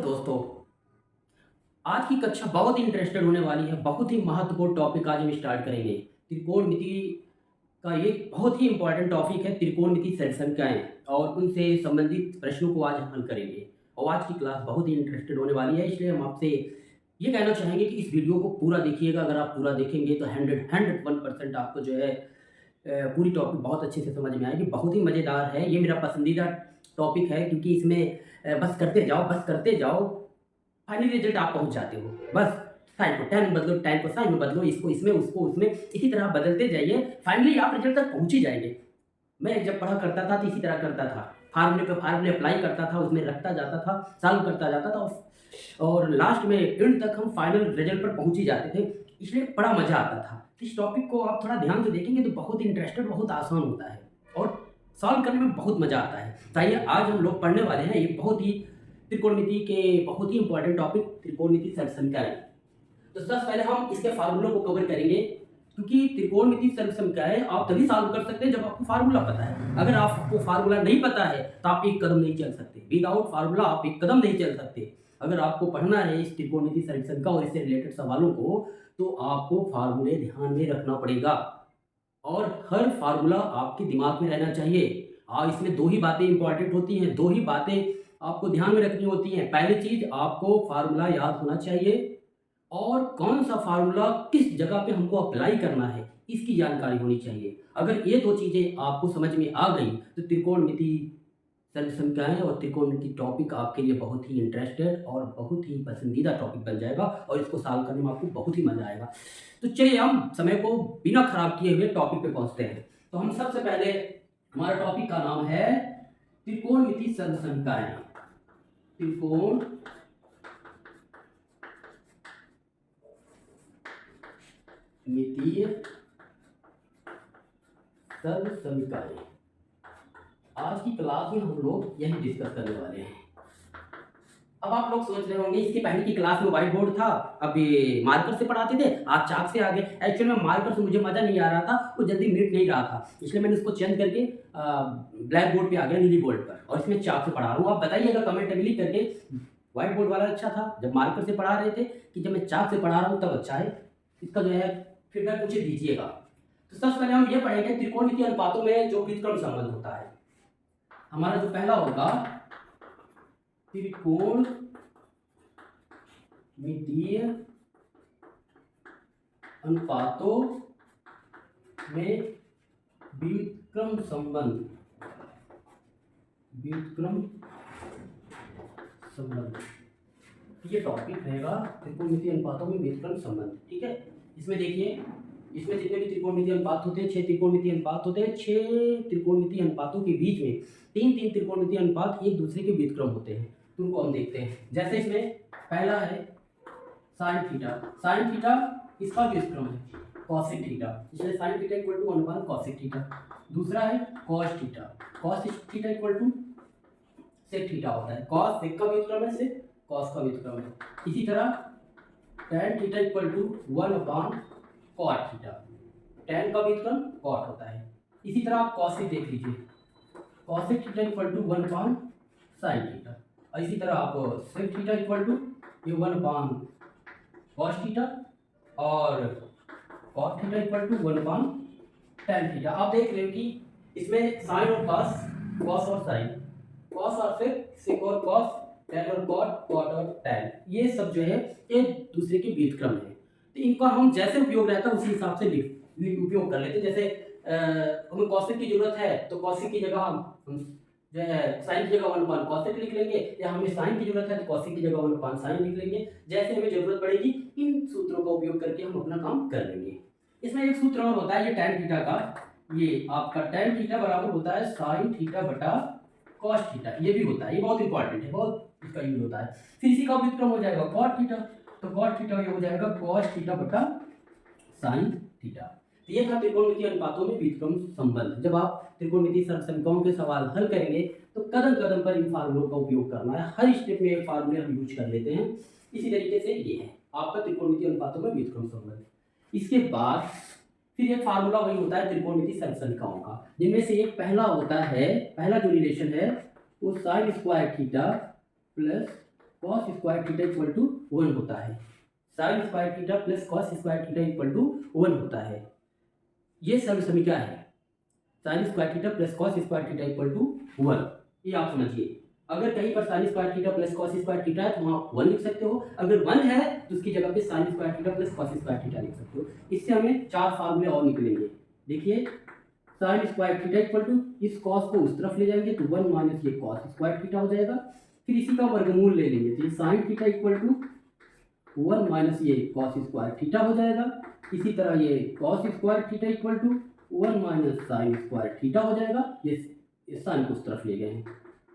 दोस्तों, आज की कक्षा बहुत ही इंटरेस्टेड होने वाली है। बहुत ही महत्वपूर्ण टॉपिक आज हम स्टार्ट करेंगे। त्रिकोणमिति का एक बहुत ही इंपॉर्टेंट टॉपिक है त्रिकोणमिति संख्याएं और उनसे संबंधित प्रश्नों को आज हम हल करेंगे। और आज की क्लास बहुत ही इंटरेस्टेड होने वाली है, इसलिए हम आपसे ये कहना चाहेंगे कि इस वीडियो को पूरा देखिएगा। अगर आप पूरा देखेंगे तो 101% आपको जो है पूरी टॉपिक बहुत अच्छे से समझ में आएगी। बहुत ही मज़ेदार है, ये मेरा पसंदीदा टॉपिक है क्योंकि इसमें बस करते जाओ, फाइनल रिजल्ट आप पहुंच जाते हो। बस साइन को टेन बदलो, टेन को साइन में बदलो, इसको इसमें, उसको उसमें, इसी तरह बदलते जाइए, फाइनली आप रिजल्ट तक पहुंच ही जाएंगे। मैं जब पढ़ा करता था तो इसी तरह करता था, फार्मूले पे फार्मूले अप्लाई करता था, उसमें रखता जाता था, सॉल्व करता जाता था और लास्ट में एंड तक हम फाइनल रिजल्ट पर पहुंच ही जाते थे। इसलिए बड़ा मजा आता था। इस टॉपिक को आप थोड़ा ध्यान से देखेंगे तो बहुत इंटरेस्टेड, बहुत आसान होता है और सॉल्व करने में बहुत मजा आता है। चाहिए आज हम लोग पढ़ने वाले हैं ये बहुत ही त्रिकोणमिति के बहुत ही इंपॉर्टेंट टॉपिक त्रिकोणमिति संख्याएं। तो सबसे पहले हम इसके फार्मूलों को कवर करेंगे, क्योंकि त्रिकोणमिति संख्याएं आप तभी सॉल्व कर सकते हैं जब आपको फार्मूला पता है। अगर आपको फार्मूला नहीं पता है तो आप एक कदम नहीं चल सकते। विदाउट फार्मूला आप एक कदम नहीं चल सकते। अगर आपको पढ़ना है इस त्रिकोणमिति संख्या और इससे रिलेटेड सवालों को, तो आपको फार्मूले ध्यान में रखना पड़ेगा और हर फार्मूला आपके दिमाग में रहना चाहिए। इसमें दो ही बातें इंपॉर्टेंट होती हैं, दो ही बातें आपको ध्यान में रखनी होती हैं। पहली चीज, आपको फार्मूला याद होना चाहिए और कौन सा फार्मूला किस जगह पे हमको अप्लाई करना है इसकी जानकारी होनी चाहिए। अगर ये दो चीजें आपको समझ में आ गई तो त्रिकोणमिति संख्याएं और त्रिकोणमिति टॉपिक आपके लिए बहुत ही इंटरेस्टेड और बहुत ही पसंदीदा टॉपिक बन जाएगा और इसको सॉल्व करने में आपको बहुत ही मजा आएगा। तो चलिए हम समय को बिना खराब किए हुए टॉपिक पे पहुंचते हैं। तो हम सबसे पहले, हमारा टॉपिक का नाम है त्रिकोणमिति संख्याएं। त्रिकोणमितीय संख्याएं। आज की क्लास में हम लोग यही डिस्कस करने वाले हैं। अब आप लोग सोच रहे होंगे इसके पहले की क्लास में व्हाइट बोर्ड था, अब ये मार्कर से पढ़ाते थे, आज चाक से आ गए। एक्चुअली में मार्कर से मुझे मजा नहीं आ रहा था, वो जल्दी मिट नहीं रहा था, इसलिए मैंने उसको चेंज करके ब्लैक बोर्ड पे आ गया, नीली बोर्ड पर, और इसमें चाक से पढ़ा रहा हूँ। आप बताइएगा कमेंट में लिख करके, व्हाइट बोर्ड वाला अच्छा था जब मार्कर से पढ़ा रहे थे कि जब मैं चाक से पढ़ा रहा हूँ तब अच्छा है? इसका जो है फीडबैक मुझे दीजिएगा। तो सबसे पहले हम ये पढ़ेंगे त्रिकोणमितीय अनुपातों में जो व्युत्क्रम संबंध होता है। हमारा जो पहला होगा त्रिकोणमितीय अनुपातों में व्युत्क्रम संबंध। ये टॉपिक रहेगा त्रिकोणमितीय अनुपातों में व्युत्क्रम संबंध। ठीक है, इसमें देखिए, इसमें जितने भी त्रिकोणमितीय अनुपात होते हैं, 6 त्रिकोणमितीय अनुपात होते हैं। 6 त्रिकोणमितीय अनुपातों के बीच में 3 त्रिकोणमितीय अनुपात एक दूसरे के व्युत्क्रम होते हैं। तो उनको हम देखते हैं। जैसे इसमें पहला है साइन थीटा। साइन थीटा इसका व्युत्क्रम है कॉसेक थीटा, इसलिए sine theta equal to 1 cosec theta. दूसरा है cos theta. Cos theta equal to sec theta होता है। कॉस सेक का व्युत्क्रम है, सेक कॉस का व्युत्क्रम है। इसी तरह tan theta equal to 1 cot theta. tan का व्युत्क्रम कॉट होता है। इसी तरह आप कॉसेक देख लीजिए, cosec theta equal to 1 sine theta. और इसी तरह आप sec theta equal to 1 cos theta और cot theta equal to 1 tan theta. आप देख रहे हो कि इसमें साइन और कॉस, कॉस और साइन, कॉस और सेक और कॉस, tan और कॉट, कॉट और tan, ये सब जो है एक दूसरे के व्युत्क्रम है। तो इनका हम जैसे उपयोग रहता है उसी हिसाब से उपयोग कर लेते हैं। जैसे हमें कॉसेक की जरूरत है तो कॉसेक की जगह हम जो है साइन की जगह 1 कॉसेक लिख लेंगे, या हमें साइन की जरूरत है तो कॉसेक की जगह 1 साइन लिख लेंगे। जैसे हमें जरूरत पड़ेगी इन सूत्रों का उपयोग करके हम अपना काम कर लेंगे। इसमें एक सूत्र और होता है ये tan थीटा का, ये आपका tan थीटा बराबर होता है साइन थीटा बटा कॉस थीटा। ये भी होता है, ये बहुत इंपॉर्टेंट है, बहुत इसका यूज होता है। फिर इसी का व्युत्क्रम हो जाएगा कॉट थीटा, तो कॉट थीटा ये हो जाएगा कॉस थीटा बटा साइन थीटा। तो ये था त्रिकोणमितीय अनुपातों में व्युत्क्रम संबंध। जब आप त्रिकोणमितीय संख्याओं के सवाल हल करेंगे तो कदम कदम पर इन फार्मूलों का उपयोग करना है। हर स्टेप में एक फार्मूले हम यूज कर लेते हैं। इसी तरीके से ये है आपका त्रिकोणमितीय अनुपातों में व्युत्क्रम संबंध। इसके बाद फिर एक फार्मूला वही होता है त्रिकोणमितीय संख्याओं का, जिनमें से एक पहला होता है, पहला जो रिलेशन है वो sine square theta plus cos square theta equal to 1 होता है, sine square theta plus cos square theta equal to 1 होता है। ये सर्व समीकरण है, sine square theta plus cos square theta equal to 1। ये आप समझिए, अगर कहीं पर sine square theta plus cos square theta है तो आप 1 लिख सकते हो, अगर 1 है तो उसकी जगह पे sign square theta plus cos square theta लिख सकते हो। इससे हमें 4 फार्मूले और निकलेंगे। देखिए, sine square theta equal to, इस कॉस को उस तरफ ले जाएंगे तो 1 माइनस ये कॉस स्क्वायर थीटा हो जाएगा, फिर इसी का वर्गमूल ले लेंगे तो ये sine theta equal to 1 minus ये कॉस स्क्वायर थीटा हो जाएगा। इसी तरह ये cos square theta equal to 1 minus sine square theta हो जाएगा। ये साइन को उस तरफ ले गए हैं,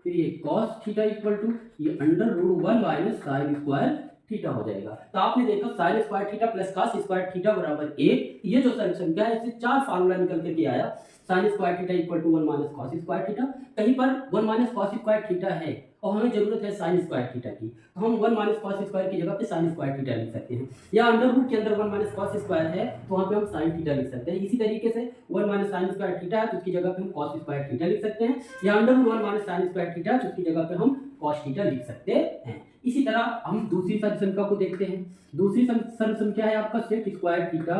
फिर ये कॉस थीटा इक्वल टू ये under root 1 minus sine square theta हो जाएगा। तो आपने देखा sine square theta plus cos square theta बराबर 1। ये जो संख्या है इससे 4 फार्मूला निकल के आया। Sine square theta equal to 1 minus cos square theta, कहीं पर 1 माइनस कॉस स्क्वायर थीटा है और हमें जरूरत है साइन स्क्वायर थीटा की, तो हम 1 माइनस कॉस स्क्वायर की जगह पे साइन स्क्वायर थीटा लिख सकते हैं, या अंडर रूट के अंदर 1 माइनस कॉस स्क्वायर है तो वहाँ पे हम साइन थीटा लिख सकते हैं। इसी तरीके से 1 माइनस साइन स्क्वायर थीटा है तो उसकी जगह पे हम कॉस स्क्वायर थीटा लिख सकते हैं, या under root 1 minus sine square theta तो उसकी जगह पे हम कॉस थीटा लिख सकते हैं। इसी तरह हम दूसरी सर्व संख्या को देखते हैं। दूसरी सर्व संख्या है आपका sec square theta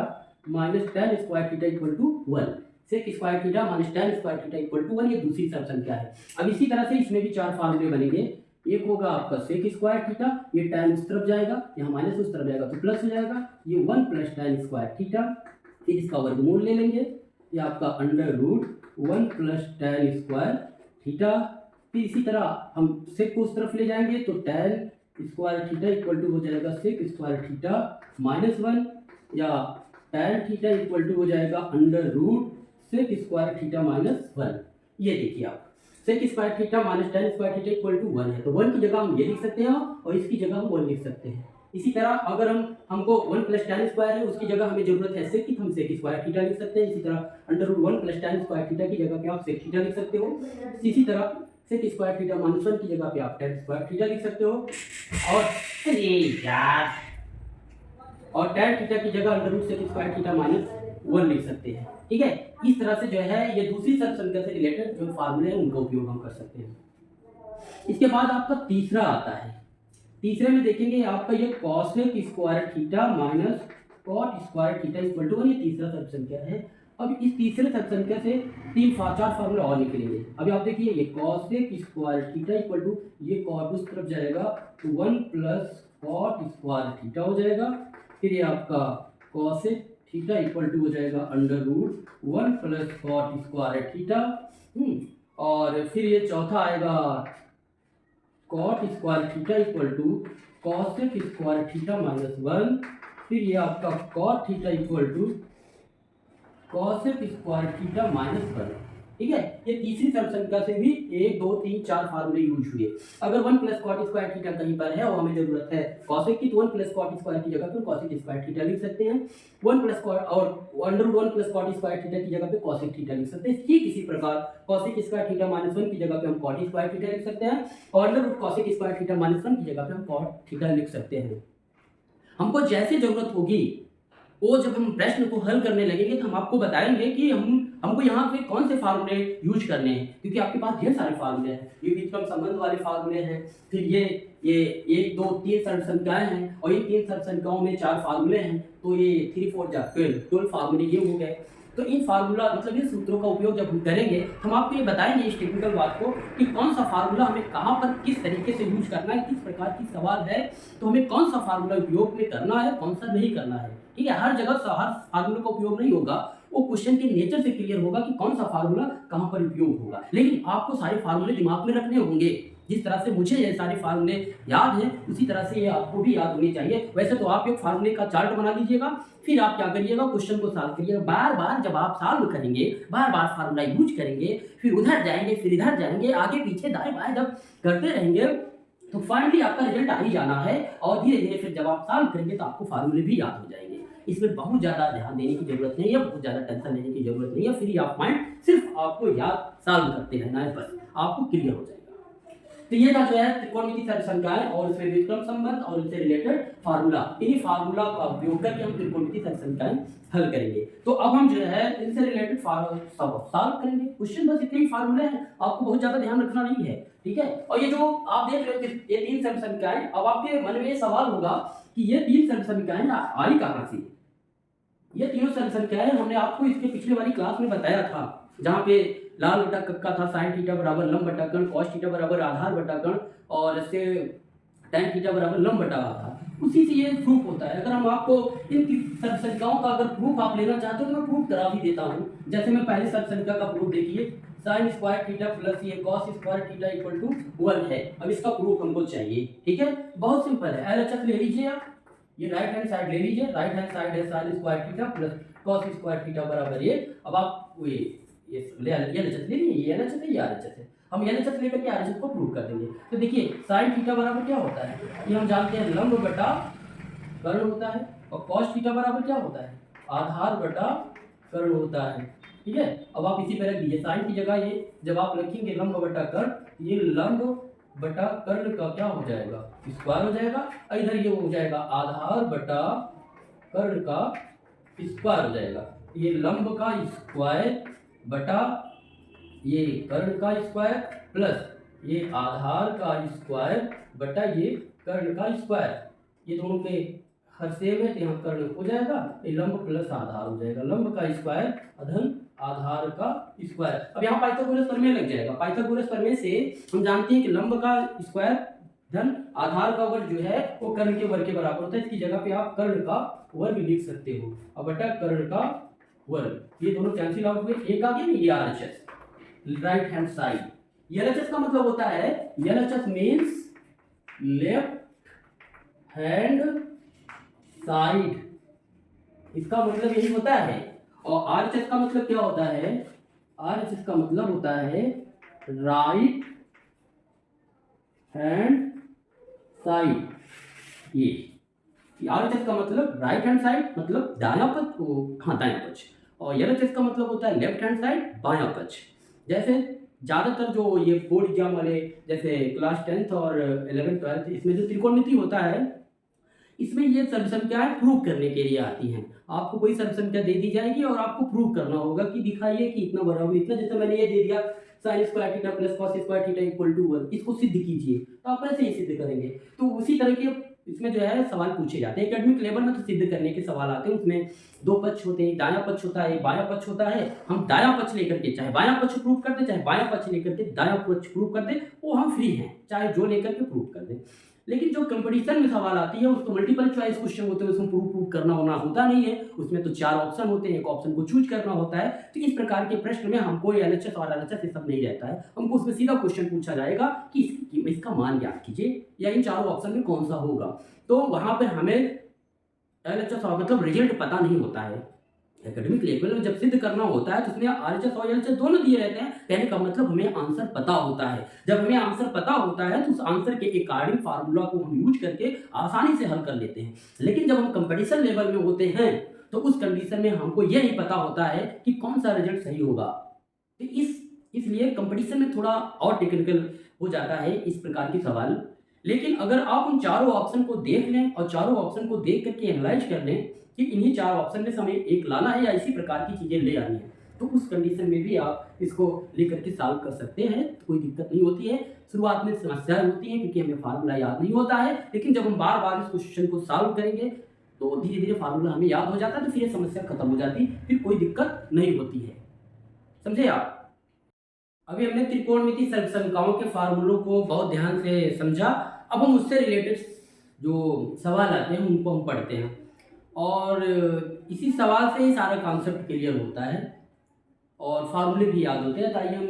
minus tan square theta equal to 1। Sec square theta minus tan square theta equal to 1, ये दूसरी सर्व संख्या है। अब इसी तरह से इसमें भी 4 फार्मूले बनेंगे। एक होगा आपका सेक स्क्वायर थीटा, ये टेन उस तरफ जाएगा, यहाँ माइनस उस तरफ जाएगा तो प्लस हो जाएगा, ये 1 प्लस टेन स्क्वायर थीटा, फिर इसका वर्गमूल ले लेंगे, ये आपका under root 1 plus tan square theta. फिर इसी तरह हम सेक को उस तरफ ले जाएंगे तो tan square theta equal to हो जाएगा सेक स्क्वायर थीटा माइनस 1, या टेन थीटा इक्वल टू हो जाएगा under root sec square theta minus 1। ये देखिए आप, sec square theta minus tan square theta equal to 1 है तो 1 की जगह हम ये लिख सकते हैं और इसकी जगह हम 1 लिख सकते हैं। इसी तरह अगर हमको 1 प्लस टेन स्क्वायर है उसकी जगह हमें जरूरत है सेक की, हम सेक स्क्वायर थीटा लिख सकते हैं। इसी तरह under root 1 plus tan square theta की जगह पे आप सेक थीटा लिख सकते हो। इसी तरह सेक स्क्वायर थीटा माइनस 1 की जगह पे आप टेन स्क्वायर थीटा लिख सकते हो, और टेन थीटा की जगह under root sec square theta minus 1 लिख सकते हैं। ठीक है, इस तरह से जो है ये दूसरी सर्व संख्या से रिलेटेड जो फार्मूले हैं उनका उपयोग हम कर सकते हैं। इसके बाद आपका तीसरा आता है। तीसरे में देखेंगे आपका ये cosec square theta minus cot square theta equal to 1, ये तीसरा सर्व संख्या है। अब इस तीसरे सर्व संख्या से 4 फार्मूले और निकलेंगे। अभी आप देखिए, ये cosec square theta equal to ये कॉट उस तरफ जाएगा तो 1 प्लस कॉट स्क्वायर थीटा हो जाएगा, फिर ये आपका कॉसेक थीटा इक्वल टू हो जाएगा under root 1 plus cot square theta, और फिर ये चौथा आएगा cot square theta equal to cosec square theta minus 1, फिर ये आपका cot theta equal to cosec square theta minus 1। ठीक है, ये तीसरी सर्व संख्या से भी 1 2 3 4 फार्मूले यूज हुए। अगर 1 प्लस कॉट स्क्वायर थीटा कहीं पर है और हमें जरूरत है कॉसेक की तो 1 प्लस कॉट स्क्वायर की जगह पे कॉसेक स्क्वायर थीटा लिख सकते हैं। 1 प्लस कॉट और under root 1 plus cot square theta की जगह पे कॉसेक थीटा लिख सकते हैं। ठीक इसी प्रकार कॉसेक स्क्वायर थीटा माइनस 1 की जगह पे हम कॉट स्क्वायर थीटा लिख सकते हैं, और under root cosec square theta minus 1 की जगह पे हम कॉट थीटा लिख सकते हैं। हमको जैसे जरूरत होगी वो जब हम प्रश्न को हल करने लगेंगे तो हम आपको बताएंगे कि हमको यहाँ पे कौन से फार्मूले यूज करने हैं, क्योंकि आपके पास ढेर सारे फार्मूले हैं। ये व्युत्क्रम संबंध वाले फार्मूले हैं, फिर ये 1 2 3 सर्व संख्याएं हैं, और ये 3 सर्व संख्याओं में 4 फार्मूले हैं, तो ये 3 4 जा 12 फार्मूले ये हो गए। तो इन फार्मूला मतलब इन सूत्रों का उपयोग जब हम करेंगे हम आपको ये बताएंगे इस टेक्निकल बात को कि कौन सा फार्मूला हमें कहाँ पर किस तरीके से यूज करना है, किस प्रकार की सवाल है तो हमें कौन सा फार्मूला उपयोग में करना है, कौन सा नहीं करना है। ठीक है, हर जगह हर फार्मूले का उपयोग नहीं होगा, वो क्वेश्चन के नेचर से क्लियर होगा कि कौन सा फार्मूला कहाँ पर उपयोग होगा, लेकिन आपको सारे फार्मूले दिमाग में रखने होंगे। जिस तरह से मुझे ये सारे फार्मूले याद हैं उसी तरह से ये आपको भी याद होने चाहिए। वैसे तो आप एक फार्मूले का चार्ट बना लीजिएगा, फिर आप क्या करिएगा क्वेश्चन को सॉल्व करिएगा। बार बार जब आप सॉल्व करेंगे, बार बार फार्मूला यूज करेंगे, फिर उधर जाएंगे फिर इधर जाएंगे, आगे पीछे दाएं बाएं जब करते रहेंगे तो फाइनली आपका रिजल्ट आ ही जाना है, और धीरे धीरे फिर जब आप सॉल्व करेंगे तो आपको फार्मूले भी याद हो जाएंगे। इसमें बहुत ज़्यादा ध्यान देने की जरूरत नहीं है, बहुत ज़्यादा टेंशन लेने की जरूरत नहीं है। फ्री ऑफ माइंड सिर्फ आपको याद सॉल्व करते रहना है, बस आपको क्लियर हो जाएगा। तो ये था जो है त्रिकोणमिति सर्व संख्याएं और उसमें व्युत्क्रम संबंध और उससे रिलेटेड फार्मूला। इन्हीं फार्मूला का उपयोग करके हम त्रिकोणमिति सर्व संख्याएं हल करेंगे। तो अब हम जो है इनसे रिलेटेड सॉल्व करेंगे क्वेश्चन। बस इतने ही फार्मूले हैं, आपको बहुत ज्यादा ध्यान रखना नहीं है, ठीक है। और ये जो आप देख रहे हो कि ये 3 सर्व संख्याएं, अब आपके मन में ये सवाल होगा कि ये 3 सर्व संख्याएं आई कहां से। ये तीनों सर्व संख्याएं हमने आपको इसके पिछले वाली क्लास में बताया था, जहां पे लाल बटा कक्का था, साइन थीटा बराबर लंब बटा कर्ण, कॉस थीटा बराबर आधार बटा कर्ण और इससे tan थीटा बराबर लंब बटा आधार। उसी से ये प्रूफ होता है। अगर हम आपको इन सर्व संख्याओं का अगर प्रूफ आप लेना चाहते हो तो मैं प्रूफ करा भी देता हूँ। जैसे मैं पहले सर्व संख्या का प्रूफ देखिए, साइन स्क्वायर थीटा प्लस ये cos square theta equal to 1 है। अब इसका प्रूफ हमको चाहिए, ठीक है। बहुत सिंपल है, एलएचएस ले लीजिए आप, ये राइट हैंड साइड ले लीजिए, राइट हैंड साइड है sine square theta plus cos square theta बराबर ये। अब आप ये एलएचएस ले लीजिए, ये एलएचएस है, ये आरएचएस है। हम एलएचएस लेकर के आरएचएस को प्रूव कर देंगे। तो देखिए साइन थीटा बराबर क्या होता है, ये हम जानते हैं लंब बटा कर्ण होता है, और कॉस थीटा बराबर क्या होता है, आधार बटा कर्ण होता है, ठीक है। अब आप इसी पे रख दीजिए, साइन की जगह ये जब आप रखेंगे लंब बटा कर्ण, ये लंब बटा कर्ण का क्या हो जाएगा, स्क्वायर हो जाएगा। इधर ये हो जाएगा आधार बटा कर्ण का स्क्वायर हो जाएगा। ये लंब का स्क्वायर बटा ये कर्ण का स्क्वायर प्लस ये आधार का स्क्वायर बटा ये कर्ण का स्क्वायर। ये दोनों के हर सेम है तो यहाँ कर्ण हो जाएगा, ये लंब प्लस आधार हो जाएगा, लंब का स्क्वायर अधन आधार का स्क्वायर। अब यहाँ पाइथागोरस प्रमेय लग जाएगा। पाइथागोरस प्रमेय से हम जानते हैं कि लंब का स्क्वायर धन आधार का वर्ग जो है वो कर्ण के वर्ग के बराबर होता है। इसकी जगह पे आप कर्ण का वर्ग लिख सकते हो, अब बटा कर्ण का वर्ग। ये दोनों कैंसिल आउट हुए, एक आ गया ना, ये RHS right hand side. LHS का मतलब होता है, LHS means left hand side, इसका मतलब यही होता है। और आरएचएस का मतलब क्या होता है, आरएचएस का मतलब होता है राइट हैंड साइड। ये आरएचएस का मतलब राइट हैंड साइड मतलब दायां पक्ष, हाँ दायां पक्ष। और एलएचएस का मतलब होता है लेफ्ट हैंड साइड बायां पक्ष। जैसे ज़्यादातर जो ये बोर्ड एग्जाम वाले जैसे क्लास 10th और 11th 12th, इसमें जो त्रिकोणमिति होता है, इसमें ये सर्व संख्याएं प्रूव करने के लिए आती हैं। आपको कोई सर्व संख्या दे दी जाएगी और आपको प्रूव करना होगा कि दिखाइए कि इतना बराबर इतना। जैसे मैंने ये दे दिया sine square theta plus cos square theta equal to 1, इसको सिद्ध कीजिए, तो आप ऐसे ही सिद्ध करेंगे। तो उसी तरह के इसमें जो है सवाल पूछे जाते हैं एकेडमिक लेवल में। तो सिद्ध करने के सवाल आते हैं, उसमें 2 पक्ष होते हैं, दायां पक्ष होता है, बायां पक्ष होता है। हम दायां पक्ष लेकर के चाहे बायां पक्ष प्रूव कर दे, चाहे बायां पक्ष लेकर के दायां पक्ष प्रूव कर दे, वो हम फ्री हैं, चाहे जो लेकर के प्रूव कर दे। लेकिन जो कंपटीशन में सवाल आती है उसको मल्टीपल चॉइस क्वेश्चन होते हैं, उसमें प्रूव करना होना होता नहीं है। उसमें तो 4 ऑप्शन होते हैं, एक ऑप्शन को चूज करना होता है। तो इस प्रकार के प्रश्न में हमको एलएचएस और आरएचएस ये सब नहीं रहता है। हमको उसमें सीधा क्वेश्चन पूछा जाएगा कि इसका मान ज्ञात कीजिए या इन चारों ऑप्शन में कौन सा होगा। तो वहां पर हमें एलएचएस और मतलब रिजल्ट पता नहीं होता है। एकेडमिक लेवल में जब सिद्ध करना होता है तो उसमें आरएचएस और एलएचएस दोनों दिए रहते हैं। कहने का मतलब हमें आंसर पता होता है। जब हमें आंसर पता होता है तो उस आंसर के अकॉर्डिंग फार्मूला को हम यूज करके आसानी से हल कर लेते हैं। लेकिन जब हम कंपटीशन लेवल में होते हैं तो उस कंडीशन में हमको ये नहीं पता होता है कि कौन सा रिजल्ट सही होगा। तो इसलिए कंपटीशन में थोड़ा और टेक्निकल हो जाता है इस प्रकार के सवाल। लेकिन अगर आप उन चारों ऑप्शन को देख लें और चारों ऑप्शन को देख करके एनालाइज कर लें कि इन्हीं 4 ऑप्शन में से हमें एक लाना है या इसी प्रकार की चीज़ें ले आनी है, तो उस कंडीशन में भी आप इसको लेकर के सॉल्व कर सकते हैं, तो कोई दिक्कत नहीं होती है। शुरुआत में समस्याएं होती हैं क्योंकि हमें फार्मूला याद नहीं होता है, लेकिन जब हम बार बार इस क्वेश्चन को सॉल्व करेंगे तो धीरे धीरे फार्मूला हमें याद हो जाता है, तो फिर ये समस्या खत्म हो जाती, फिर कोई दिक्कत नहीं होती है। समझे आप? अभी हमने त्रिकोणमिति सर्व संख्याओं के फार्मूलों को बहुत ध्यान से समझा। अब हम उससे रिलेटेड जो सवाल आते हैं उनको हम पढ़ते हैं, और इसी सवाल से ही सारा कॉन्सेप्ट क्लियर होता है और फार्मूले भी याद होते हैं। ताकि हम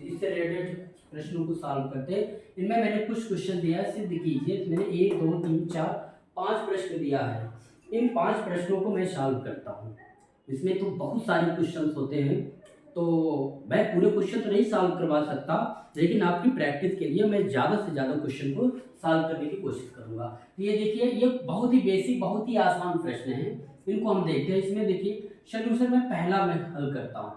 इससे रिलेटेड प्रश्नों को सॉल्व करते हैं। इनमें मैंने कुछ क्वेश्चन दिया है, सिद्ध कीजिए। मैंने 1 2 3 4 5 प्रश्न दिया है। इन 5 प्रश्नों को मैं सॉल्व करता हूँ। इसमें तो बहुत सारे क्वेश्चन होते हैं, तो मैं पूरे क्वेश्चन तो नहीं सॉल्व करवा सकता, लेकिन आपकी प्रैक्टिस के लिए मैं ज़्यादा से ज़्यादा क्वेश्चन को सॉल्व करने की कोशिश करूँगा। ये देखिए, ये बहुत ही बेसिक, बहुत ही आसान प्रश्न हैं, इनको हम देखते हैं। इसमें देखिए सोल्यूशन में पहला मैं हल करता हूँ।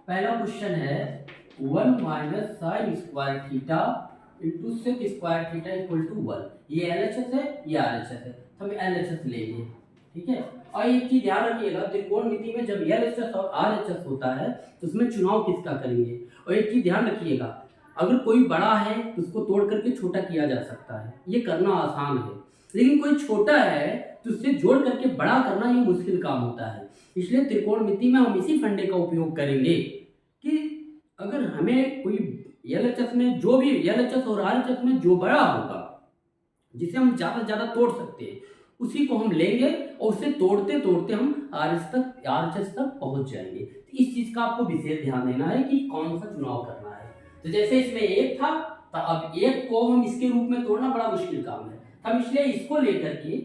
पहला क्वेश्चन है 1 - sin² theta into sec square theta equal to 1। ये LHS है, ये RHS है, तो हम LHS लेंगे, ठीक है। और एक चीज ध्यान रखिएगा, त्रिकोणमिति में जब LHS और RHS होता है तो उसमें चुनाव किसका करेंगे। और एक चीज ध्यान रखिएगा, अगर कोई बड़ा है तो उसको तोड़ करके छोटा किया जा सकता है, ये करना आसान है। लेकिन कोई छोटा है तो उससे जोड़ करके बड़ा करना ये मुश्किल काम होता है। इसलिए त्रिकोणमिति में हम इसी फंडे का उपयोग करेंगे कि अगर हमें कोई LHS में जो भी LHS और RHS में जो बड़ा होगा, जिसे हम ज़्यादा से ज़्यादा तोड़ सकते हैं, उसी को हम लेंगे और उसे तोड़ते तोड़ते हम RHS तक पहुंच जाएंगे। तो इस चीज़ का आपको विशेष ध्यान देना है कि कौन सा चुनाव करना है। तो जैसे इसमें एक था, तो अब एक को हम इसके रूप में तोड़ना बड़ा मुश्किल काम है, हम इसलिए इसको लेकर के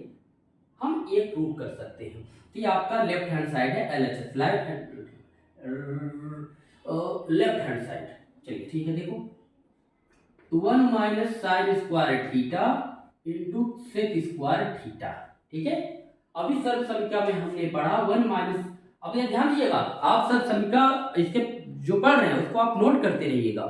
हम एक प्रूव कर सकते हैं। तो ये आपका लेफ्ट हैंड साइड है LHS, लेफ्ट हैंड साइड। चलिए ठीक है, देखो 1 minus sine square theta into sec square theta, ठीक है। अभी सर्व समीकरण में हमने पढ़ा 1 माइनस, अब ये ध्यान दीजिएगा, आप सर्व समीकरण इसके जो पढ़ रहे हैं उसको आप नोट करते रहिएगा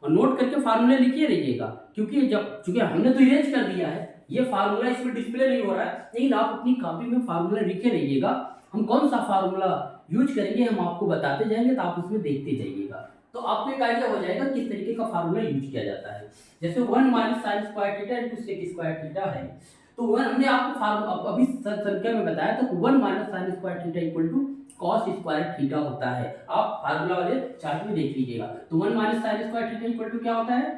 और नोट करके फार्मूले लिखिए रहिएगा, क्योंकि जब चूंकि हमने तो इरेज कर दिया है, ये फार्मूला इसमें डिस्प्ले नहीं हो रहा है, लेकिन आप अपनी कॉपी में फार्मूला लिखे रहिएगा। हम कौन सा फार्मूला यूज करेंगे हम आपको बताते जाएंगे, तो आप उसमें देखते जाइएगा, तो आपको एक आइडिया हो जाएगा किस तरीके का फार्मूला यूज किया जाता है। जैसे 1 minus sine square theta into sec square theta है, तो वन हमने आपको फार्मूला अभी संख्या में बताया था, 1 minus sine square theta equal to cos square theta होता है। आप फार्मूला वाले चार्ट में देख लीजिएगा, तो 1 minus sine square theta equal to क्या होता है,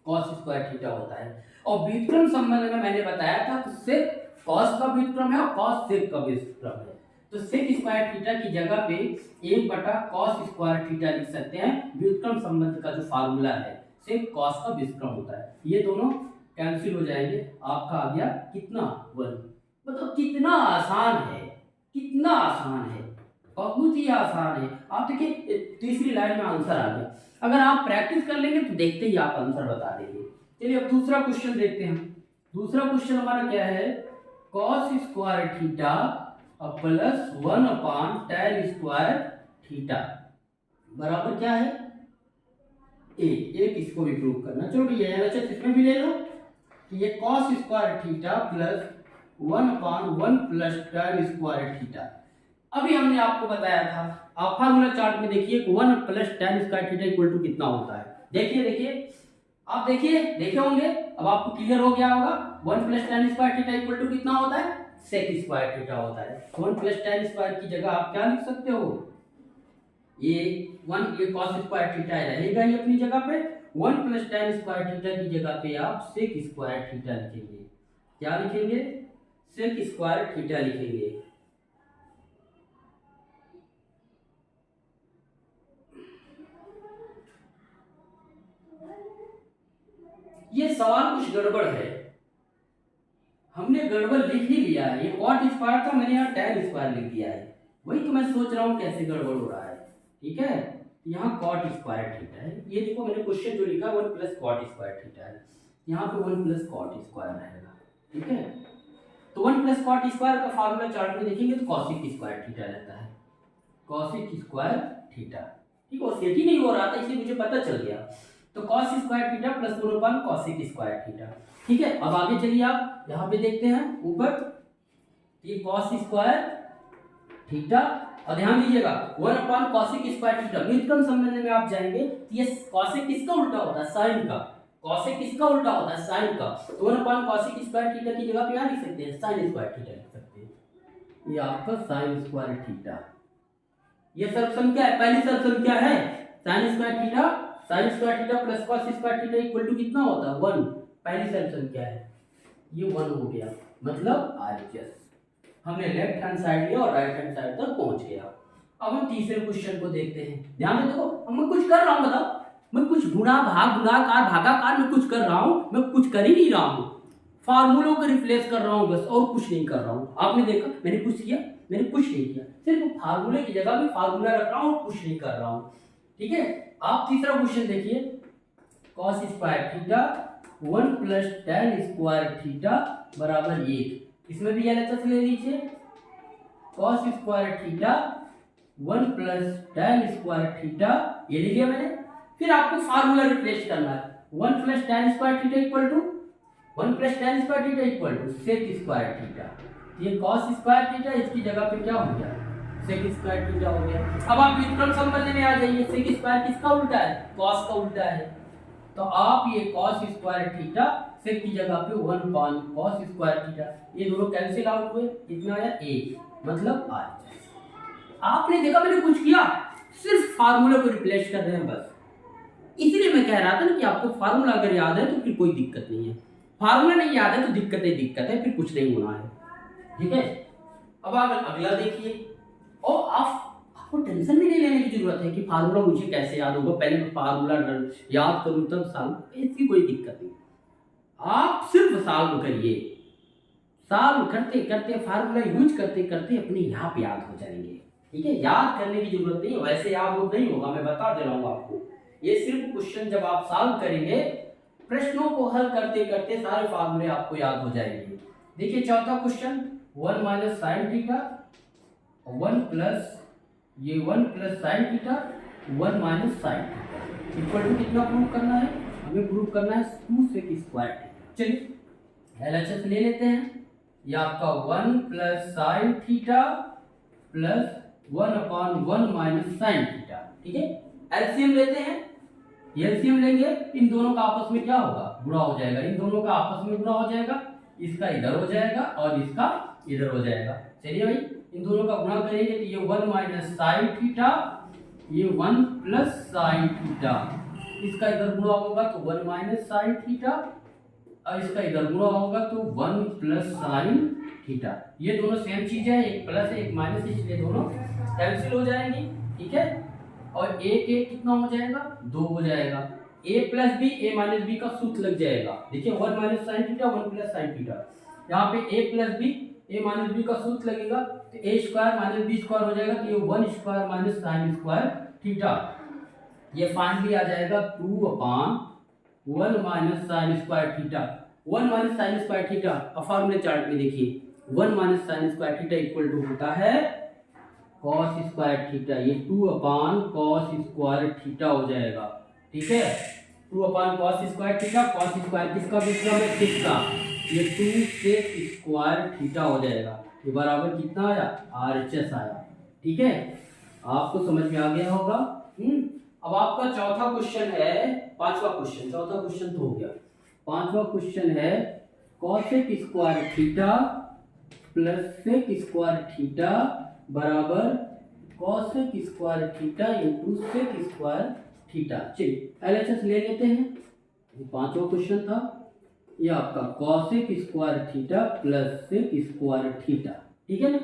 कॉस स्क्वायर थीटा होता है। और व्युत्क्रम संबंध में मैंने बताया था, तो सेक कॉस का व्युत्क्रम है और कॉस सेक का व्युत्क्रम है, तो सेक स्क्वायर थीटा की जगह पे 1/cos स्क्वायर थीटा लिख सकते हैं। व्युत्क्रम संबंध का जो फार्मूला है सेक कॉस का व्युत्क्रम होता है, ये दोनों कैंसिल हो जाएंगे, आपका आ गया कितना 1। मतलब कितना आसान है, कितना आसान है, बहुत ही आसान है। आप देखिए तीसरी लाइन में आंसर आ गया, अगर आप प्रैक्टिस कर लेंगे तो देखते ही आप आंसर बता देंगे। चलिए अब दूसरा क्वेश्चन देखते हैं। दूसरा क्वेश्चन हमारा क्या है, cos square theta plus 1/tan square theta बराबर क्या है, एक इसको भी प्रूव करना। चलो भैया LHS इसमें भी ले लो, ये cos square theta plus 1/1 plus tan square theta. अभी हमने आपको बताया था, आप फार्मूला चार्ट में देखिए 1 plus tan square theta equal to कितना होता है। देखिए आप देखिए, देखे होंगे, अब आपको क्लियर हो गया होगा। 1 plus tan square theta equal to कितना होता है, सेक स्क्वायर थीटा होता है। 1 प्लस tan स्क्वायर की जगह आप क्या लिख सकते हो, ये 1 ये cos स्क्वायर थीटा रहेगा ही अपनी जगह पे, 1 प्लस tan स्क्वायर थीटा की जगह पे आप सेक स्क्वायर थीटा लिखेंगे। क्या लिखेंगे, सेक स्क्वायर थीटा लिखेंगे। ये सवाल कुछ गड़बड़ है, हमने गड़बड़ लिख ही लिया है, ये कॉट स्क्वायर था, मैंने यहाँ tan स्क्वायर लिख दिया है, वही तो मैं सोच रहा हूँ कैसे गड़बड़ हो रहा है। ठीक है, यहाँ कॉट स्क्वायर थीटा है, ये देखो मैंने क्वेश्चन जो लिखा 1 प्लस कॉट स्क्वायर थीटा है, यहाँ पे 1 प्लस कॉट स्क्वायर रहेगा। ठीक है, तो 1 प्लस कॉट स्क्वायर का फार्मूला चार्ट में देखेंगे तो कॉसिक स्क्वायर थीटा रहता है, कॉसिक स्क्वायर थीटा। ठीक है, सेट ही नहीं हो रहा था इसलिए मुझे पता चल गया, तो cos square theta plus 1/, cosec square theta. ठीक है, अब आगे चलिए, आप यहाँ पे देखते हैं ऊपर, ये कॉस स्क्वायर थीटा, और ध्यान दीजिएगा 1/, कॉसिक स्क्वायर थीटा। व्युत्क्रम संबंध में आप जाएंगे तो ये कॉसिक किसका उल्टा होता है, साइन का, कॉसिक किसका उल्टा होता है, साइन का, तो 1/, कॉसिक स्क्वायर थीटा की जगह पे क्या लिख सकते हैं, साइन स्क्वायर थीटा लिख सकते हैं, ये आपका साइन स्क्वायर थीटा। ये सर्वसंख्या है, पहली सर्वसंख्या है sine square theta, sine square theta plus cos square theta equal to कितना होता है, 1, पहली सर्वसंख्या है, ये 1 हो गया, मतलब RHS। हमने लेफ्ट हैंड साइड लिया और राइट हैंड साइड तक पहुंच गया। अब हम तीसरे क्वेश्चन को देखते हैं, ध्यान से देखो, मैं कुछ कर रहा हूं, बताओ, मैं कुछ गुणा भाग गुणाकार भागाकार में कुछ कर रहा हूं, मैं कुछ कर ही नहीं रहा हूं, फार्मूलों को रिप्लेस कर रहा हूं बस, और कुछ नहीं कर रहा हूं। आपने देखा मैंने कुछ किया, मैंने कुछ नहीं किया, सिर्फ फार्मूले की जगह में फार्मूला रख रहा हूं और कुछ नहीं कर रहा हूं। ठीक है, आप तीसरा क्वेश्चन देखिए, cos square theta 1 plus tan square theta बराबर 1, इसमें भी LHS ले लीजिए, cos square theta 1 plus tan square theta, ये ले लिया मैंने। फिर आपको फार्मूला रिप्लेस करना है, 1 plus tan square theta equal to 1 plus tan square theta equal to sec square theta. ये cos स्क्वायर थीटा, इसकी जगह पे क्या हो गया, सेक स्क्वायर थीटा हो गया। अब आप व्युत्क्रम संबंध में आ जाइए, सेक स्क्वायर किसका उल्टा है, cos का उल्टा है। तो आप ये cos स्क्वायर थीटा सेक की जगह पे 1 पान cos स्क्वायर थीटा, ये दोनों कैंसिल आउट हुए, कितना आया 1, मतलब RHS। आपने देखा मैंने कुछ किया, सिर्फ फार्मूला को रिप्लेस कर रहे हैं बस। इसलिए मैं कह रहा था ना कि आपको फार्मूला अगर याद है तो फिर कोई दिक्कत नहीं है, फार्मूला नहीं याद है तो दिक्कत है, फिर कुछ नहीं होना है, ठीक है। अब आप अगला देखिए, और आपको टेंशन भी नहीं लेने की जरूरत है कि फार्मूला मुझे कैसे याद होगा, पहले मैं फार्मूला याद करूं तब सॉल्व, इसकी कोई दिक्कत नहीं। आप सिर्फ सॉल्व करिए, सॉल्व करते करते फार्मूला यूज करते करते अपने आप याद हो जाएंगे, ठीक है। याद करने की जरूरत नहीं है, वैसे याद नहीं होगा, मैं बता दे रहा हूँ आपको। ये सिर्फ क्वेश्चन जब आप सॉल्व करेंगे, प्रश्नों को हल करते करते सारे फार्मूले आपको याद हो जाएंगे। देखिए चौथा question, 1 minus sine theta 1 plus ये 1 plus sine theta 1 minus sine theta equal to कितना प्रूव करना है, हमें प्रूव करना है 2 सेक स्क्वायर थीटा। चलिए एलएचएस ले लेते हैं, ये आपका 1 plus sine theta plus 1/1 minus sine theta, ठीक है। एलसीएम लेते हैं, एलसीएम लेंगे, इन दोनों का आपस में क्या होगा, गुणा हो जाएगा, इन दोनों का आपस में गुणा हो जाएगा, इसका इधर हो जाएगा और इसका इधर हो जाएगा। चलिए भाई इन दोनों का गुणा करेंगे तो ये 1 माइनस साइन थीटा, ये 1 प्लस साइन थीटा, इसका इधर गुणा होगा तो 1 माइनस साइन थीटा और इसका इधर गुणा होगा तो 1 प्लस साइन थीटा। ये दोनों सेम चीज है, एक प्लस है एक माइनस, इसलिए दोनों कैंसिल हो जाएंगी, ठीक है। और एक एक कितना हो जाएगा, 2 हो जाएगा। a plus B A minus B का सूत्र लग जाएगा। देखिए 1 minus sine theta 1 plus sine theta, यहाँ पे a plus B A minus B का सूत्र लगेगा तो a square minus B square हो जाएगा, तो ये 1 square minus sine square theta, ये फाइनली आ जाएगा 2/1 minus sine square theta. 1 minus sine square theta, अब फार्मूले चार्ट में देखिए 1 minus sine square theta equal to होता है cos स्क्वायर थीटा, ये 2/cos स्क्वायर थीटा हो जाएगा, ठीक है। 2/cos square theta, cos square किसका व्युत्क्रम है, 6 का, ये 2 sec स्क्वायर थीटा हो जाएगा, ये बराबर कितना आया, RHS आया, ठीक है। आपको समझ में आ गया होगा। अब आपका चौथा क्वेश्चन है, पांचवा क्वेश्चन, चौथा क्वेश्चन तो हो गया, पांचवा क्वेश्चन है cosec square theta plus sec square theta बराबर cosec square theta into sec square theta. चलिए एलएचएस ले लेते हैं, ये पांचवा क्वेश्चन था, ये आपका cosec square theta plus sec square theta, ठीक है ना।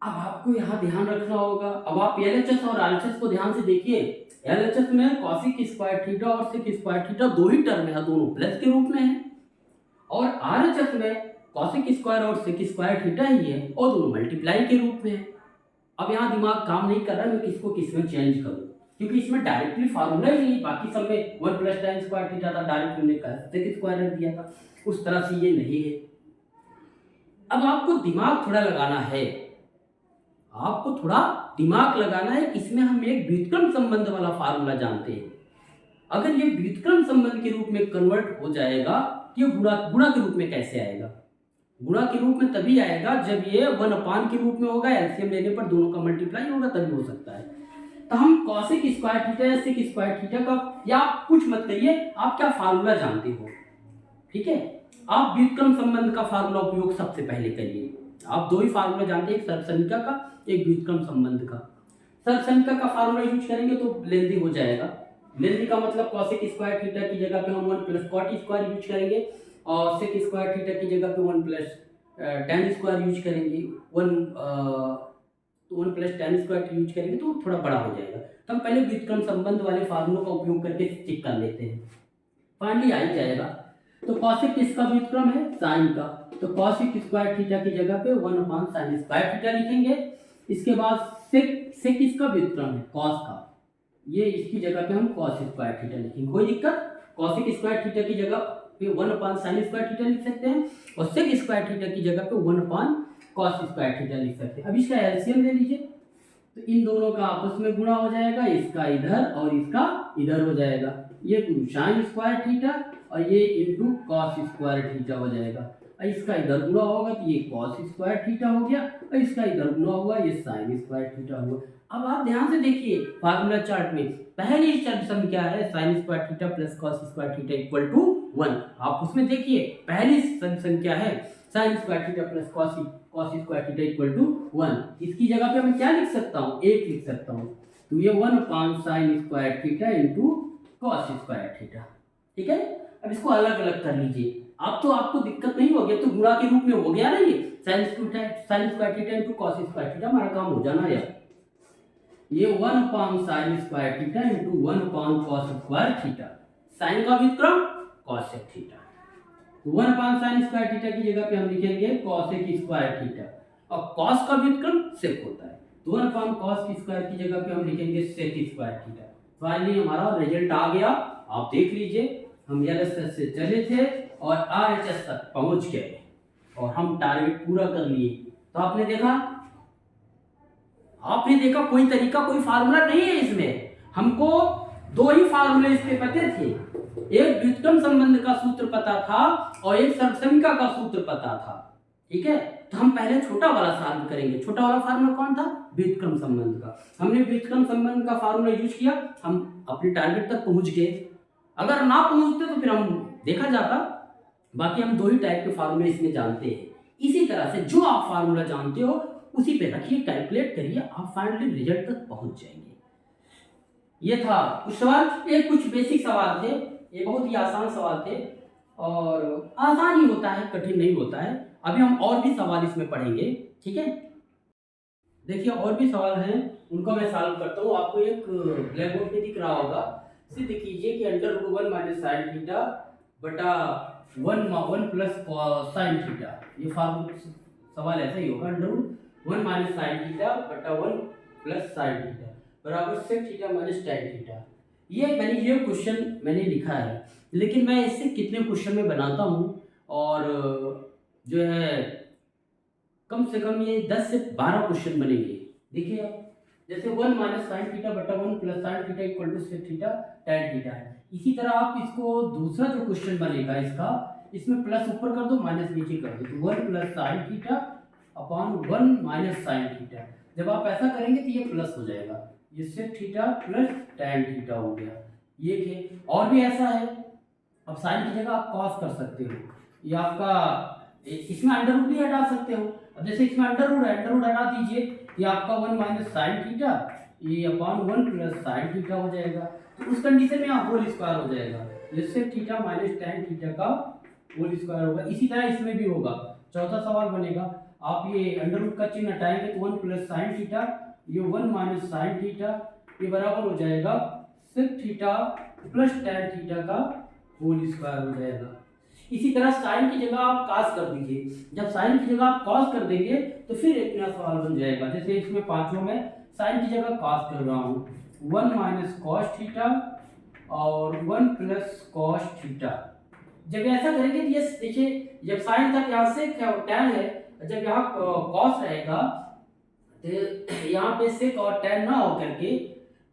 अब आपको यहाँ ध्यान रखना होगा, अब आप एलएचएस और आरएचएस को ध्यान से देखिए। एलएचएस में cosec स्क्वायर थीटा और sec स्क्वायर थीटा दो ही टर्म है, दोनों प्लस के रूप में है, और आरएचएस में cosec स्क्वायर और sec स्क्वायर थीटा ही है और दोनों मल्टीप्लाई के रूप में है। अब यहाँ दिमाग काम नहीं कर रहा मैं किसको किस में चेंज करूँ, क्योंकि इसमें डायरेक्टली फार्मूला ही नहीं, बाकी सब में 1 प्लस tan स्क्वायर थीटा था, डायरेक्ट हमने sec स्क्वायर रख दिया था, उस तरह से ये नहीं है। अब आपको दिमाग थोड़ा लगाना है, आपको थोड़ा दिमाग लगाना है, इसमें हम एक व्युत्क्रम संबंध वाला फार्मूला जानते हैं। अगर ये व्युत्क्रम संबंध के रूप में कन्वर्ट हो जाएगा तो ये गुणा के रूप में कैसे आएगा, गुणा के रूप में तभी आएगा जब ये 1/, के रूप में होगा, एलसीएम लेने पर दोनों का मल्टीप्लाई होगा तभी हो सकता है। तो हम cosec स्क्वायर थीटा या sec स्क्वायर थीटा का, या आप कुछ मत करिए, आप क्या फार्मूला जानते हो, ठीक है। आप व्युत्क्रम संबंध का फार्मूला उपयोग सबसे पहले करिए। आप दो ही फार्मूला जानते हैं, एक सर्वसंख्या का एक व्युत्क्रम संबंध का। सर्वसंख्या का फार्मूला यूज करेंगे तो लेंदी हो जाएगा, लेंदी का मतलब cosec स्क्वायर थीटा की जगह पे हम 1 प्लस cot स्क्वायर यूज करेंगे और sec स्क्वायर थीटा की जगह पे 1 प्लस tan स्क्वायर यूज करेंगे, 1 प्लस tan स्क्वायर यूज करेंगे तो थोड़ा बड़ा हो जाएगा। तो हम पहले व्युत्क्रम संबंध वाले फार्मूलों का उपयोग करके चेक कर लेते हैं, फाइनली आ ही जाएगा। तो cosec किसका व्युत्क्रम है, साइन का, तो cosec स्क्वायर थीटा की जगह पे 1/sin स्क्वायर थीटा लिखेंगे। इसके बाद sec किसका व्युत्क्रम है, cos का, ये इसकी जगह पे हम cos स्क्वायर थीटा लिखेंगे, कोई दिक्कत। cosec स्क्वायर थीटा की जगह पे 1/sin स्क्वायर थीटा लिख सकते हैं और sec स्क्वायर थीटा की जगह पे 1/cos स्क्वायर थीटा लिख सकते हैं। अब इसका एलसीएम ले लीजिए, तो इन दोनों का आपस में गुणा हो जाएगा, इसका इधर और इसका इधर हो जाएगा, ये साइन स्क्वायर थीटा और ये इंटू कॉस स्क्वायर थीटा हो जाएगा। और इसका इधर गुणा होगा तो ये कॉस स्क्वायर थीटा हो गया और इसका इधर गुणा हुआ ये साइन स्क्वायर थीटा हुआ। अब आप ध्यान से देखिए फार्मूला चार्ट में पहली सम क्या है, sine square theta plus cos square theta equal to 1। आप उसमें देखिए पहली सम क्या है, sine square theta plus cos square theta equal to 1। इसकी जगह पे मैं क्या लिख सकता हूँ, 1 लिख सकता हूँ। तो ये 1 sine square theta into cos square theta. ठीक है, अब इसको अलग अलग कर लीजिए। अब तो आपको दिक्कत नहीं हो गया, तो गुणा के रूप में हो गया ना, ये sine square theta into cos square theta, हमारा काम हो जाना यार। ये 1 sine square theta into 1 cos square theta, sine का व्युत्क्रम कॉसेक थीटा। तो 1 साइन स्क्वायर थीटा की जगह पे हम लिखेंगे कॉसेक स्क्वायर थीटा और कॉस का व्युत्क्रम सेक होता है। तो 1 कॉस की स्क्वायर की जगह पे हम लिखेंगे सेक स्क्वायर थीटा। फाइनली हमारा रिजल्ट आ गया, आप देख लीजिए। हम एलएसएस से चले थे और आरएचएस तक पहुंच गए और हम टारगेट पूरा कर लिए। तो आपने देखा कोई तरीका, कोई फार्मूला नहीं है इसमें। हमको 2 ही फार्मूले इसके पते थे, एक व्युत्क्रम संबंध का सूत्र पता था और एक सर्वसंख्या का सूत्र पता था। ठीक है, तो हम पहले छोटा वाला सॉल्व करेंगे। छोटा वाला फार्मूला कौन था, व्युत्क्रम संबंध का। हमने व्युत्क्रम संबंध का फार्मूला यूज किया, हम अपने टारगेट तक पहुंच गए। अगर ना पहुंचते तो फिर हम देखा जाता। बाकी हम 2 ही टाइप के फार्मूले इसमें जानते हैं। इसी तरह से जो आप फार्मूला जानते हो उसी पे रखिए, कैलकुलेट करिए, आप फाइनली रिजल्ट तक पहुंच जाएंगे। ये था कुछ सवाल, ये कुछ बेसिक सवाल थे, ये बहुत ही आसान सवाल थे और आसान ही होता है, कठिन नहीं होता है। अभी हम और भी सवाल इसमें पढ़ेंगे। ठीक है, देखिए और भी सवाल हैं, उनको मैं सॉल्व करता हूँ। आपको एक ब्लैक बोर्ड पे दिख रहा होगा, सिद्ध कीजिए कि under root 1 minus sine theta बटा 1 प्लस साइन थीटा। ये सवाल ऐसा ही होगा, under root 1 minus sine theta बटा 1 प्लस साइन थीटा बराबर sec theta minus tan theta. ये क्वेश्चन मैंने लिखा है, लेकिन मैं इससे कितने क्वेश्चन में बनाता हूँ और जो है कम से कम ये 10 से 12 क्वेश्चन बनेंगे। देखिए आप, जैसे 1 माइनस साइन थीटा बटा 1 plus sine theta equal to sec theta tan theta है। इसी तरह आप इसको दूसरा जो क्वेश्चन बनेगा इसका, इसमें प्लस ऊपर कर दो माइनस नीचे कर दो, तो 1 plus sine theta upon 1 minus sine theta. जब आप ऐसा करेंगे तो ये प्लस हो जाएगा, ये sec theta plus tan theta हो गया। ये है, और भी ऐसा है। अब साइन की जगह आप कॉस कर सकते हो, ये आपका इसमें अंडर रूट भी हटा सकते हो। अब जैसे इसमें अंडर रूट हटा दीजिए, ये आपका 1 माइनस साइन थीटा ये अपॉन 1 प्लस साइन थीटा हो जाएगा। तो उस कंडीशन में यहाँ होल स्क्वायर हो जाएगा, ये sec theta minus tan theta का होल स्क्वायर होगा। इसी तरह इसमें भी होगा। चौथा सवाल बनेगा, आप ये अंडर रूट का चिन्ह हटाएंगे तो 1 प्लस साइन थीटा ये 1 माइनस साइन थीटा ये बराबर हो जाएगा sec theta plus tan theta का होल स्क्वायर हो जाएगा। इसी तरह साइन की जगह आप कॉस कर दीजिए। जब साइन की जगह आप कॉस कर देंगे तो फिर एक नया सवाल बन जाएगा। जैसे इसमें पांचों में साइन की जगह कॉस कर रहा हूँ, 1 माइनस कॉस थीटा और 1 प्लस कॉस थीटा। जब ऐसा करेंगे तो ये देखिए, जब साइन था यहाँ सेक है और टैन है, जब यहाँ कॉस रहेगा तो यहाँ पे सेक और टैन ना हो करके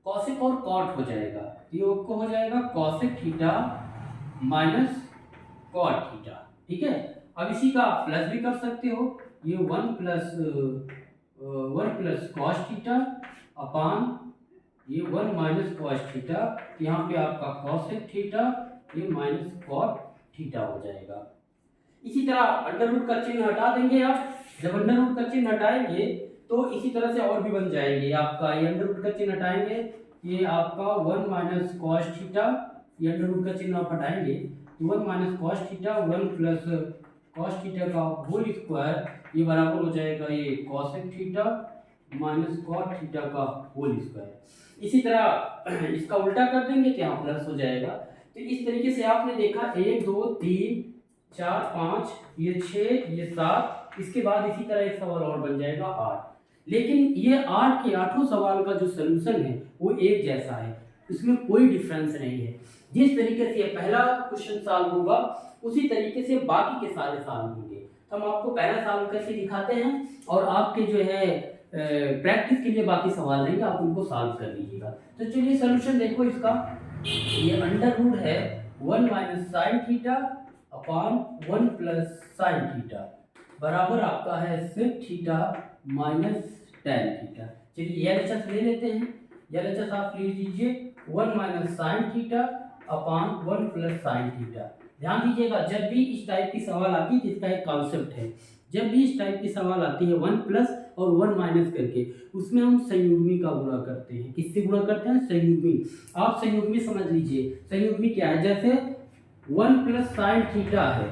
कॉसेक और कॉट हो जाएगा। तो ये आपको हो जाएगा cosec theta minus cot theta. ठीक है, अब इसी का प्लस भी कर सकते हो, ये 1 प्लस कॉस थीटा अपान ये 1 माइनस कॉस थीटा। यहाँ पे आपका कॉसेक थीटा ये माइनस कॉट थीटा हो जाएगा। इसी तरह अंडर रूट का चिन्ह हटा देंगे आप। जब अंडर रूट का चिन्ह हटाएंगे तो इसी तरह से और भी बन जाएंगे। आपका ये अंडर रूट का चिन्ह हटाएंगे, ये आपका 1 माइनस कॉस थीटा, ये अंडर रूट का चिन्ह आप हटाएंगे तो 1 minus cos theta 1 plus cos theta का होल स्क्वायर ये बराबर हो जाएगा ये cosec theta minus cot theta का होल स्क्वायर। इसी तरह इसका उल्टा कर देंगे तो यहाँ प्लस हो जाएगा। तो इस तरीके से आपने देखा 1 2 3 4 5 ये 6 ये 7, इसके बाद इसी तरह एक सवाल और बन जाएगा 8। लेकिन ये 8 के 8 सवाल का जो सोल्यूशन है वो एक जैसा है, इसमें कोई डिफरेंस नहीं है। जिस तरीके से पहला क्वेश्चन सॉल्व होगा उसी तरीके से बाकी के सारे सॉल्व होंगे। तो हम आपको पहला सॉल्व करके दिखाते हैं और आपके जो है प्रैक्टिस के लिए बाकी सवाल रहेंगे, आप उनको सॉल्व कर लीजिएगा। तो चलिए सोल्यूशन देखो इसका। ये अंडर रूट है 1 minus sine theta upon 1 plus sine theta बराबर आपका है sec theta minus tan theta. चलिए यह एलएचएस ले लेते हैं। यह एलएचएस आप ले लीजिए 1 minus sine theta upon 1 plus sine theta. ध्यान दीजिएगा, जब भी इस टाइप की सवाल आती है तो इसका एक कॉन्सेप्ट है, जब भी इस टाइप की सवाल आती है 1 प्लस और 1 माइनस करके, उसमें हम संयुग्मी का गुणा करते हैं। किससे गुणा करते हैं? संयुग्मी। आप संयुग्मी समझ लीजिए। संयुग्मी क्या है? जैसे 1 प्लस साइन थीटा है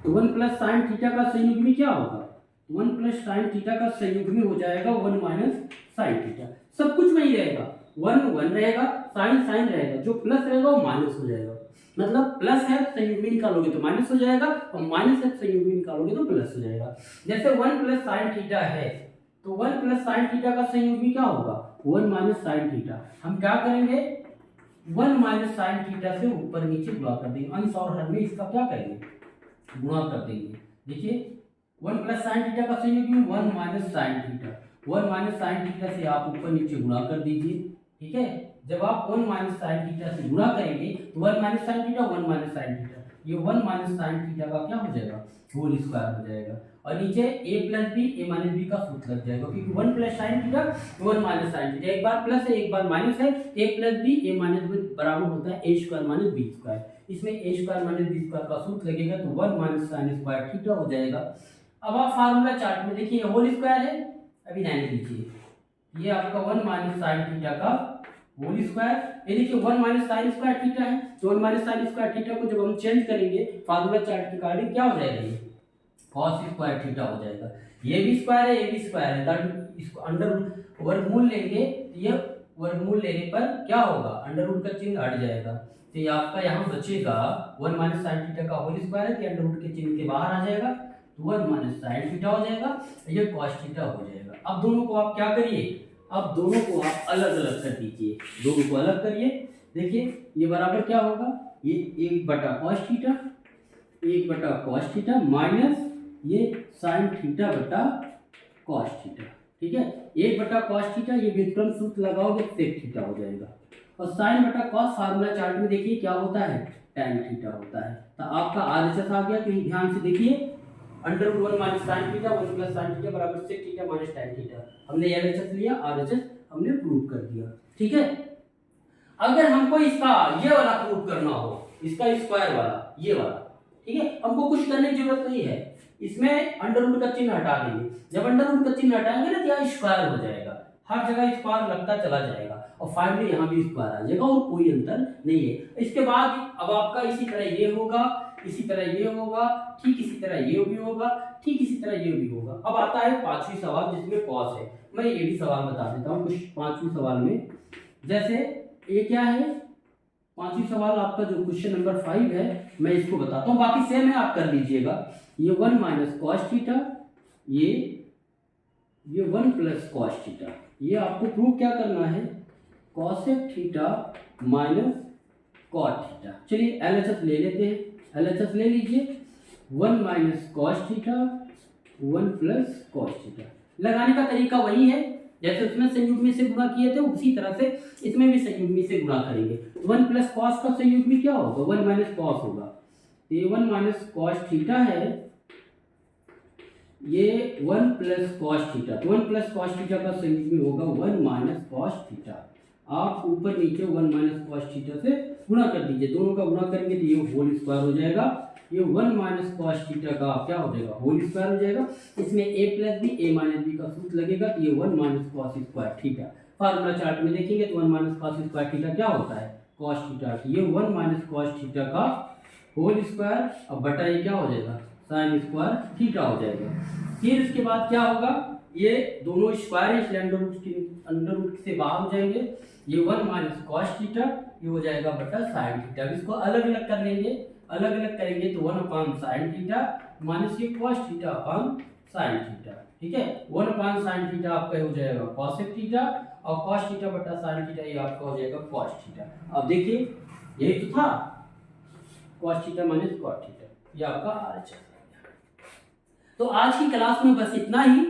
तो 1 प्लस साइन थीटा का संयुग्मी क्या होगा? 1 प्लस साइन थीटा का संयुग्मी हो जाएगा 1 माइनस साइन थीटा। सब कुछ वही रहेगा, 1 1 रहेगा, साइन साइन रहेगा, जो प्लस रहेगा वो माइनस हो जाएगा। मतलब प्लस है संयुग्मी निकालोगे तो माइनस हो जाएगा, और माइनस है संयुग्मी निकालोगे तो प्लस हो जाएगा। जैसे 1 प्लस साइन थीटा है तो 1 प्लस साइन थीटा का संयुग्मी क्या होगा? 1 माइनस साइन थीटा। हम क्या करेंगे? 1 माइनस साइन थीटा से ऊपर नीचे गुणा कर देंगे, अंश और हर में इसका क्या करेंगे? गुणा कर देंगे। देखिए 1 प्लस साइन थीटा का संयुग्मी 1 minus sine theta, 1 minus sine theta से आप ऊपर नीचे गुणा कर दीजिए। ठीक है, जब आप 1 माइनस साइन थीटा से गुणा करेंगे तो 1 minus sine theta 1 minus sine theta, ये 1 माइनस साइन थीटा का क्या हो जाएगा? होल स्क्वायर हो जाएगा। और नीचे a plus B A minus B का सूत्र लग जाएगा, क्योंकि 1 plus sine theta 1 minus sine theta, एक बार प्लस है एक बार माइनस है, a plus B A minus B बराबर होता है a square minus B square. इसमें a square minus B square का सूत्र लगेगा तो 1 माइनस साइन स्क्वायर थीटा हो जाएगा। अब आप फार्मूला चार्ट में देखिए होल स्क्वायर है, अभी ध्यान दीजिए, ये आपका 1 माइनस साइन थीटा का होल स्क्वायर, ये देखिए 1 माइनस साइन स्क्वायर थीटा है, तो 1 माइनस साइन स्क्वायर थीटा को जब हम चेंज करेंगे फार्मूला चार्ट के अकॉर्डिंग क्या हो जाएगा? ये cos स्क्वायर थीटा हो जाएगा। ये भी स्क्वायर है, ये भी स्क्वायर है, दैट इसको अंडर वर्गमूल लेंगे तो ये वर्गमूल लेने पर क्या होगा? अंडर रूट का चिन्ह हट जाएगा, तो ये आपका यहाँ बचेगा 1 माइनस साइन थीटा का होल स्क्वायर है, कि अंडर रूट के चिन्ह के बाहर आ जाएगा तो 1 माइनस साइन थीटा हो जाएगा, ये cos थीटा हो जाएगा। अब दोनों को आप क्या करिए? अब दोनों को आप अलग अलग कर दीजिए, दोनों को अलग करिए। देखिए ये बराबर क्या होगा? ये 1 बटा कॉस थीटा, 1 बटा कॉस थीटा माइनस ये साइन थीटा बटा कॉस थीटा। ठीक है, 1 बटा कॉस थीटा, ये व्युत्क्रम सूत्र लगाओगे सेक थीटा हो जाएगा, और साइन बटा कॉस फार्मूला चार्ट में देखिए क्या होता है? tan थीटा होता है। तो आपका आरएचएस आ गया, कहीं ध्यान से देखिए, under root 1 minus sine theta 1 plus sine theta बराबर sec theta minus tan theta. हमने एलएचएस लिया, आरएचएस हमने प्रूव कर दिया। ठीक है, अगर हमको इसका ये वाला प्रूव करना हो, इसका स्क्वायर वाला, ये वाला, ठीक है, हमको कुछ करने की जरूरत नहीं है, इसमें अंडर रूट का चिन्ह हटा देंगे। जब अंडर रूट का चिन्ह हटाएंगे ना तो यहाँ स्क्वायर हो जाएगा, हर जगह स्क्वायर लगता चला जाएगा, और फाइनली यहाँ भी स्क्वायर आ जाएगा, और कोई अंतर नहीं है। इसके बाद अब आपका इसी तरह ये होगा, इसी तरह ये होगा, ठीक इसी तरह ये भी होगा, ठीक इसी तरह ये भी होगा। अब आता है पांचवी सवाल जिसमें कॉस है। मैं ये भी सवाल बता देता हूँ कुछ पांचवी सवाल में। जैसे ये क्या है? पांचवी सवाल आपका जो क्वेश्चन नंबर 5 है, मैं इसको बताता हूँ, बाकी सेम है, आप कर लीजिएगा। ये 1 माइनस कॉस थीटा, ये 1 प्लस कॉस थीटा, ये आपको प्रूव क्या करना है? Cosec theta minus cot theta. चलिए एलएचएस ले लेते हैं, एलएचएस ले लीजिए, 1 minus cos theta 1 plus cos theta. लगाने का तरीका वही है, जैसे उसमें संयुग्मी से गुणा किए थे उसी तरह से इसमें भी संयुग्मी से गुणा करेंगे। 1 प्लस कॉस का संयुग्मी क्या होगा? 1 माइनस कॉस होगा, तो ये 1 माइनस कॉस थीटा है, ये 1 प्लस कॉस थीटा, तो 1 प्लस कॉस थीटा का संयुग्मी होगा 1 माइनस कॉस थीटा। आप ऊपर नीचे 1 माइनस कॉस थीटा से गुणा कर दीजिए, दोनों का गुणा करेंगे तो ये होल स्क्वायर हो जाएगा, ये 1 माइनस कॉस थीटा का क्या हो जाएगा? होल स्क्वायर हो जाएगा। इसमें a plus B A minus B का सूत्र लगेगा, तो ये 1 minus cos square theta. Formula chart में देखेंगे तो 1 माइनस कॉस स्क्वायर थीटा क्या होता है? Cos theta. ये 1 माइनस कॉस थीटा का होल स्क्वायर, अब बटा ये क्या हो जाएगा? साइन स्क्वायर थीटा हो जाएगा। फिर इसके बाद क्या होगा? ये दोनों स्क्वायर इसलिए अंडर रूट से बाहर हो जाएंगे, ये 1 माइनस कॉस थीटा, ये हो जाएगा बटा साइन थीटा। इसको अलग अलग कर लेंगे, अलग अलग करेंगे तो 1 अपान साइन थीटा माइनस ये cos theta upon sign theta. ठीक है, 1 अपान साइन थीटा आपका हो जाएगा कॉसेक थीटा, और कॉस थीटा बटा साइन थीटा ये आपका हो जाएगा कॉस थीटा। अब देखिए यही तो था, cos theta minus cos theta, ये आपका आरएचएस। तो आज की क्लास में बस इतना ही।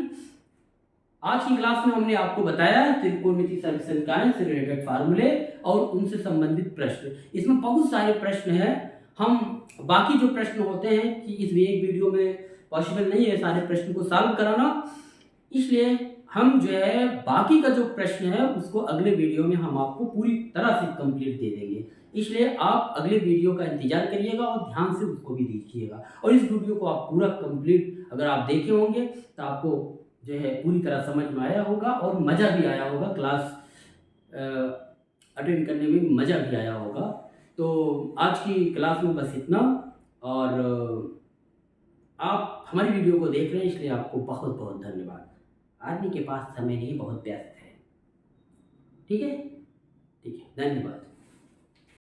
आज की क्लास में हमने आपको बताया त्रिकोणमिति संख्याएं से रिलेटेड फार्मूले और उनसे संबंधित प्रश्न। इसमें बहुत सारे प्रश्न हैं। हम बाकी जो प्रश्न होते हैं कि इस एक वीडियो में पॉसिबल नहीं है सारे प्रश्न को सॉल्व कराना, इसलिए हम जो है बाकी का जो प्रश्न है उसको अगले वीडियो में हम आपको पूरी तरह से कंप्लीट दे देंगे। इसलिए आप अगले वीडियो का इंतजार करिएगा और ध्यान से उसको भी देखिएगा। और इस वीडियो को आप पूरा कंप्लीट अगर आप देखे होंगे तो आपको जो है पूरी तरह समझ में आया होगा और मज़ा भी आया होगा, क्लास अटेंड करने में मज़ा भी आया होगा। तो आज की क्लास में बस इतना। और आप हमारी वीडियो को देख रहे हैं इसलिए आपको बहुत बहुत धन्यवाद। आदमी के पास समय नहीं, बहुत व्यस्त है। ठीक है, ठीक है, धन्यवाद।